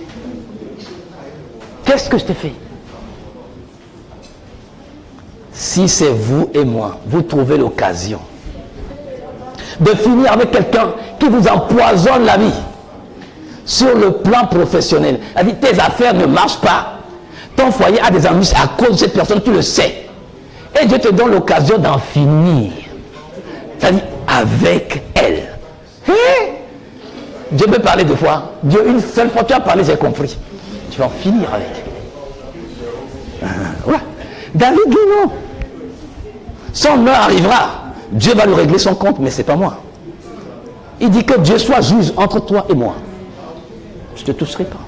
Qu'est-ce que je t'ai fait? Si c'est vous et moi, vous trouvez l'occasion de finir avec quelqu'un qui vous empoisonne la vie sur le plan professionnel, c'est-à-dire tes affaires ne marchent pas, ton foyer a des embûches à cause de cette personne, tu le sais, et Dieu te donne l'occasion d'en finir, c'est-à-dire avec elle. Dieu peut parler 2 fois. Dieu, une seule fois tu as parlé, j'ai compris. Tu vas en finir avec. Ouais. David dit non. Son heure arrivera. Dieu va lui régler son compte, mais ce n'est pas moi. Il dit que Dieu soit juge entre toi et moi. Je ne te toucherai pas.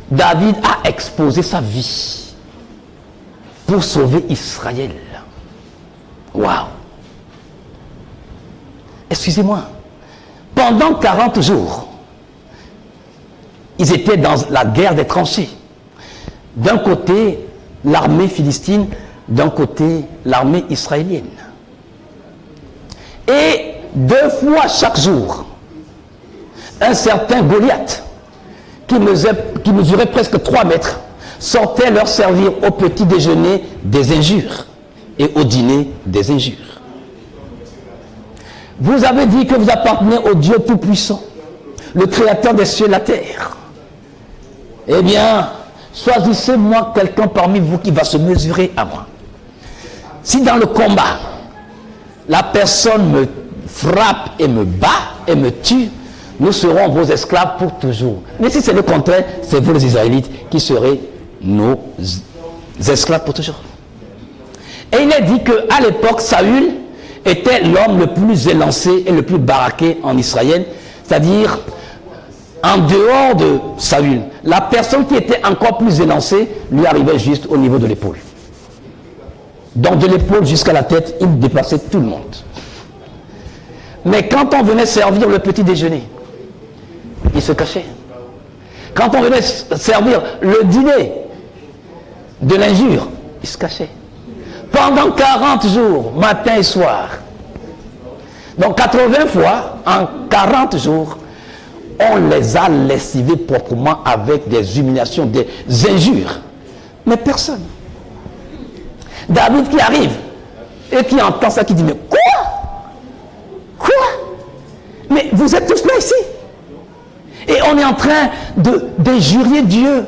David a exposé sa vie pour sauver Israël. Waouh! Excusez-moi. Pendant 40 jours, ils étaient dans la guerre des tranchées. D'un côté, l'armée philistine, d'un côté, l'armée israélienne. Et 2 fois chaque jour, un certain Goliath, qui mesurait presque 3 mètres, sortait leur servir au petit déjeuner des injures et au dîner des injures. Vous avez dit que vous appartenez au Dieu Tout-Puissant, le Créateur des cieux et de la terre. Eh bien, choisissez-moi quelqu'un parmi vous qui va se mesurer à moi. Si dans le combat, la personne me frappe et me bat et me tue, nous serons vos esclaves pour toujours. Mais si c'est le contraire, c'est vous les Israélites qui serez nos esclaves pour toujours. Et il est dit qu'à l'époque, Saül était l'homme le plus élancé et le plus baraqué en Israël, c'est-à-dire en dehors de Saül. La personne qui était encore plus élancée lui arrivait juste au niveau de l'épaule. Donc de l'épaule jusqu'à la tête, il dépassait tout le monde. Mais quand on venait servir le petit déjeuner, il se cachait. Quand on venait servir le dîner de l'injure, il se cachait. Pendant 40 jours, matin et soir. Donc 80 fois, en 40 jours, on les a lessivés proprement avec des humiliations, des injures. Mais personne. David qui arrive et qui entend ça, qui dit, mais quoi? Quoi? Mais vous êtes tous là ici. Et on est en train d'injurier Dieu,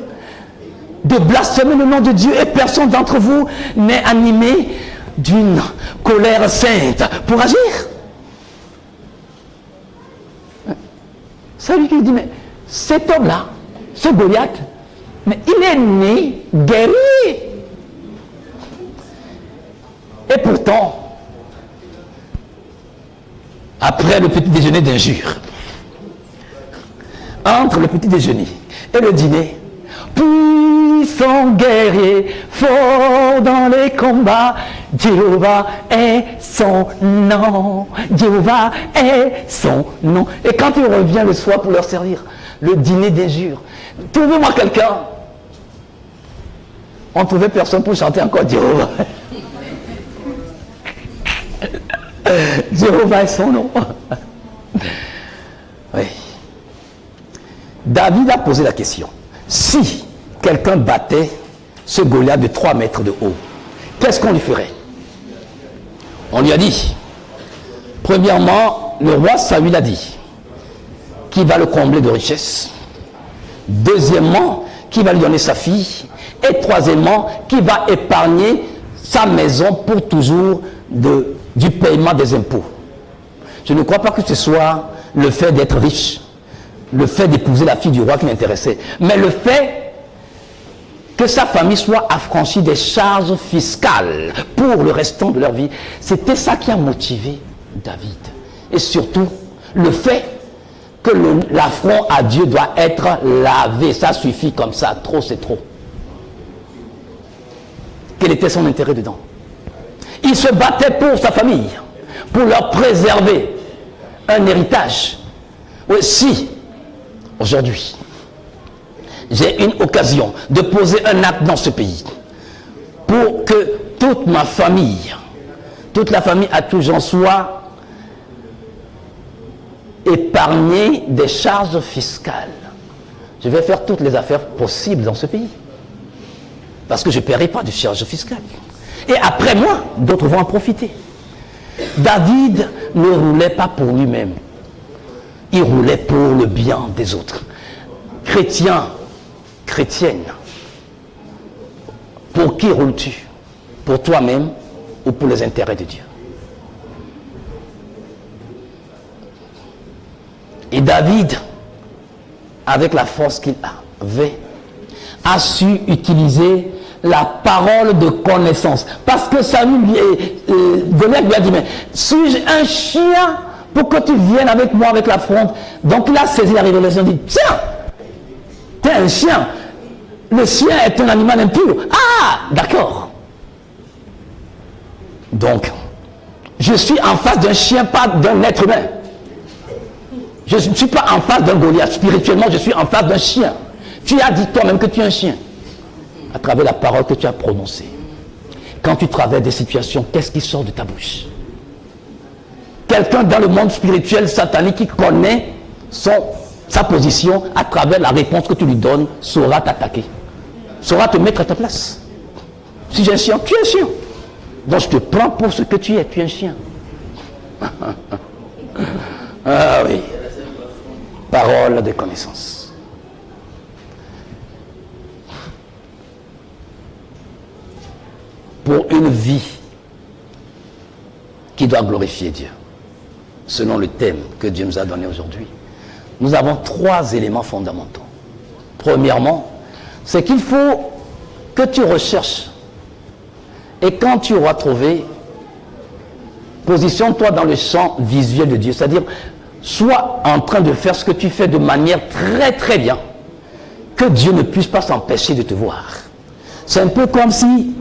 de blasphémer le nom de Dieu, et personne d'entre vous n'est animé d'une colère sainte pour agir. C'est lui qui dit, mais cet homme-là, ce Goliath, mais il est né guerrier. Et pourtant, après le petit déjeuner d'injures, entre le petit déjeuner et le dîner, puissant guerrier, fort dans les combats, Jéhovah est son nom. Jéhovah est son nom. Et quand il revient le soir pour leur servir le dîner d'injures, trouvez-moi quelqu'un On ne trouvait personne pour chanter encore Jéhovah. Jéhovah est son nom. Oui. David a posé la question. Si quelqu'un battait ce Goliath de 3 mètres de haut, qu'est-ce qu'on lui ferait? On lui a dit, premièrement, le roi Saül a dit qu'il va le combler de richesses. Deuxièmement, qu'il va lui donner sa fille. Et troisièmement, qu'il va épargner sa maison pour toujours du paiement des impôts. Je ne crois pas que ce soit le fait d'être riche, le fait d'épouser la fille du roi qui m'intéressait, mais le fait que sa famille soit affranchie des charges fiscales pour le restant de leur vie. C'était ça qui a motivé David. Et surtout, le fait que l'affront à Dieu doit être lavé. Ça suffit comme ça, trop c'est trop. Quel était son intérêt dedans? Il se battait pour sa famille, pour leur préserver un héritage. Oui, si, aujourd'hui, j'ai une occasion de poser un acte dans ce pays pour que toute ma famille, toute la famille à tous gens soit épargnée des charges fiscales, je vais faire toutes les affaires possibles dans ce pays. Parce que je ne paierai pas de charges fiscales. Et après moi, d'autres vont en profiter. David ne roulait pas pour lui-même. Il roulait pour le bien des autres. Chrétien, chrétienne, pour qui roules-tu? Pour toi-même ou pour les intérêts de Dieu? Et David, avec la force qu'il avait, a su utiliser la parole de connaissance. Parce que Saül Goliath lui a dit, mais suis-je un chien pour que tu viennes avec moi avec l'affront? Donc il a saisi la révélation, il dit, tiens, t'es un chien. Le chien est un animal impur. Ah, d'accord. Donc, je suis en face d'un chien, pas d'un être humain. Je ne suis pas en face d'un Goliath. Spirituellement, je suis en face d'un chien. Tu as dit toi-même que tu es un chien. À travers la parole que tu as prononcée. Quand tu traverses des situations, qu'est-ce qui sort de ta bouche? Quelqu'un dans le monde spirituel satanique qui connaît sa position à travers la réponse que tu lui donnes, saura t'attaquer. Saura te mettre à ta place. Si j'ai un chien, tu es un chien. Donc je te prends pour ce que tu es. Tu es un chien. Ah oui. Parole de connaissance. Pour une vie qui doit glorifier Dieu, selon le thème que Dieu nous a donné aujourd'hui, nous avons 3 éléments fondamentaux. Premièrement, c'est qu'il faut que tu recherches. Et quand tu auras trouvé, positionne-toi dans le champ visuel de Dieu. C'est-à-dire, sois en train de faire ce que tu fais de manière très très bien, que Dieu ne puisse pas s'empêcher de te voir. C'est un peu comme si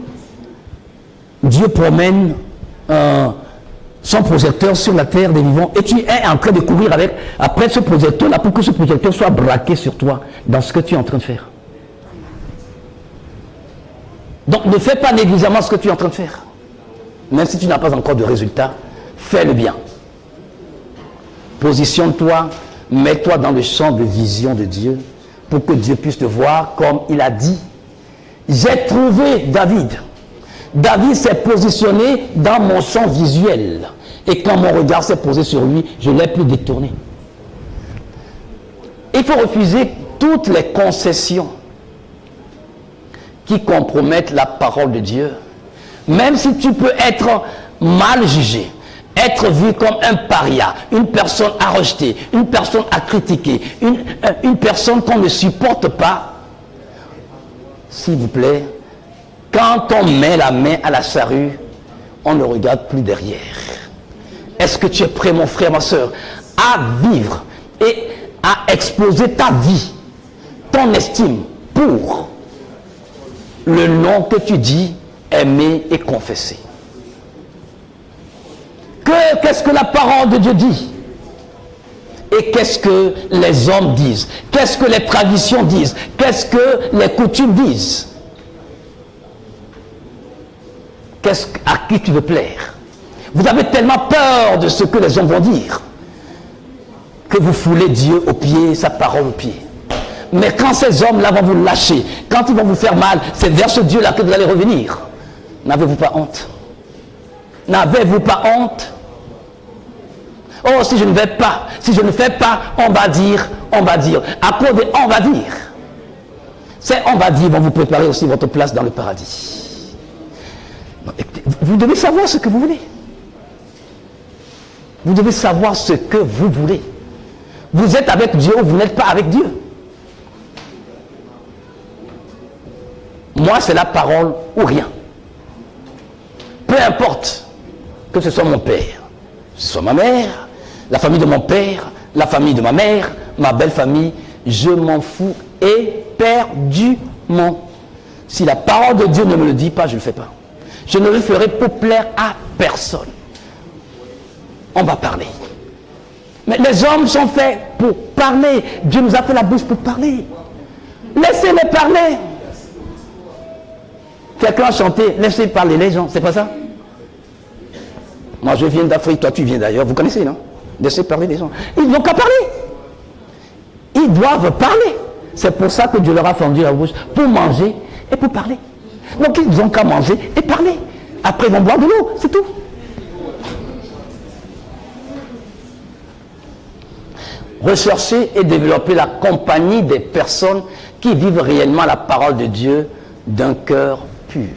Dieu promène son projecteur sur la terre des vivants et tu es en train de courir après ce projecteur-là pour que ce projecteur soit braqué sur toi dans ce que tu es en train de faire. Donc ne fais pas négligemment ce que tu es en train de faire. Même si tu n'as pas encore de résultat, fais le bien. Positionne-toi, mets-toi dans le champ de vision de Dieu pour que Dieu puisse te voir comme il a dit. J'ai trouvé David. David s'est positionné dans mon champ visuel. Et quand mon regard s'est posé sur lui, je ne l'ai plus détourné. Il faut refuser toutes les concessions qui compromettent la parole de Dieu. Même si tu peux être mal jugé, être vu comme un paria, une personne à rejeter, une personne à critiquer, une personne qu'on ne supporte pas, s'il vous plaît, quand on met la main à la charrue, on ne regarde plus derrière. Est-ce que tu es prêt, mon frère, ma soeur, à vivre et à exposer ta vie, ton estime, pour le nom que tu dis, aimer et confesser? Qu'est-ce que la parole de Dieu dit? Et qu'est-ce que les hommes disent? Qu'est-ce que les traditions disent? Qu'est-ce que les coutumes disent? À qui tu veux plaire? Vous avez tellement peur de ce que les gens vont dire que vous foulez Dieu aux pieds, sa parole aux pieds. Mais quand ces hommes-là vont vous lâcher, quand ils vont vous faire mal, c'est vers ce Dieu-là que vous allez revenir. N'avez-vous pas honte? N'avez-vous pas honte? Oh, si je ne vais pas, si je ne fais pas, on va dire. À cause de on va dire. C'est on va dire, vont vous préparer aussi votre place dans le paradis. Vous devez savoir ce que vous voulez. Vous devez savoir ce que vous voulez. Vous êtes avec Dieu ou vous n'êtes pas avec Dieu. Moi, c'est la parole ou rien. Peu importe que ce soit mon père, que ce soit ma mère, la famille de mon père, la famille de ma mère, ma belle famille, je m'en fous éperdument. Si la parole de Dieu ne me le dit pas, je ne le fais pas. Je ne le ferai pour plaire à personne. On va parler. Mais les hommes sont faits pour parler. Dieu nous a fait la bouche pour parler. Laissez-les parler. Quelqu'un a chanté, laissez parler les gens, c'est pas ça? Moi je viens d'Afrique, toi tu viens d'ailleurs, vous connaissez, non? Laissez parler les gens. Ils n'ont qu'à parler. Ils doivent parler. C'est pour ça que Dieu leur a fendu la bouche, pour manger et pour parler. Donc ils n'ont qu'à manger et parler. Après ils vont boire de l'eau, c'est tout. Rechercher et développer la compagnie des personnes qui vivent réellement la parole de Dieu d'un cœur pur.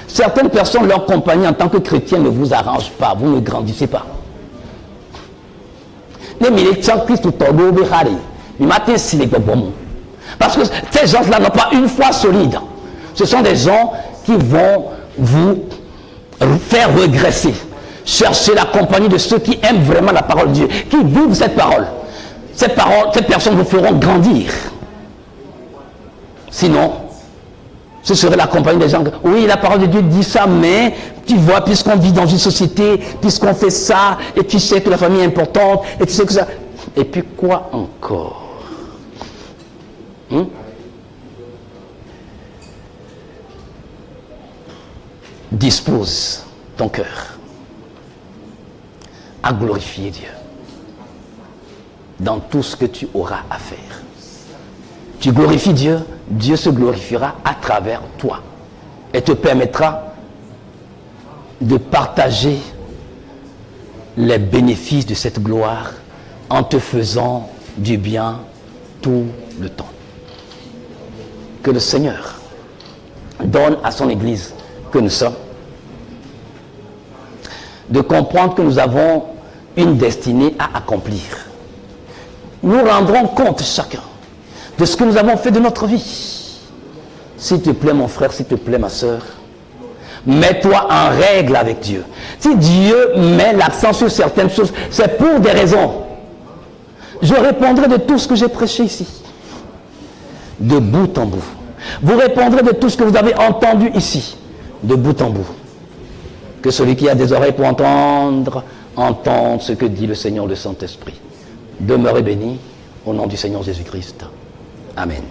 Certaines personnes, leur compagnie en tant que chrétien ne vous arrange pas, vous ne grandissez pas. Parce que ces gens-là n'ont pas une foi solide. Ce sont des gens qui vont vous faire regresser. Cherchez la compagnie de ceux qui aiment vraiment la parole de Dieu, qui vivent cette parole. Ces personnes vous feront grandir. Sinon, ce serait la compagnie des gens. Oui, la parole de Dieu dit ça, mais tu vois, puisqu'on vit dans une société, puisqu'on fait ça, et tu sais que la famille est importante, et tu sais que ça. Et puis quoi encore? Dispose ton cœur à glorifier Dieu dans tout ce que tu auras à faire. Tu glorifies Dieu, Dieu se glorifiera à travers toi et te permettra de partager les bénéfices de cette gloire en te faisant du bien tout le temps. Que le Seigneur donne à son Église que nous sommes de comprendre que nous avons une destinée à accomplir. Nous rendrons compte chacun de ce que nous avons fait de notre vie. S'il te plaît mon frère, s'il te plaît ma soeur, mets-toi en règle avec Dieu. Si Dieu met l'accent sur certaines choses, c'est pour des raisons. Je répondrai de tout ce que j'ai prêché ici, de bout en bout. Vous répondrez de tout ce que vous avez entendu ici, de bout en bout. Que celui qui a des oreilles pour entendre, entende ce que dit le Seigneur, le Saint-Esprit. Demeurez bénis au nom du Seigneur Jésus-Christ. Amen.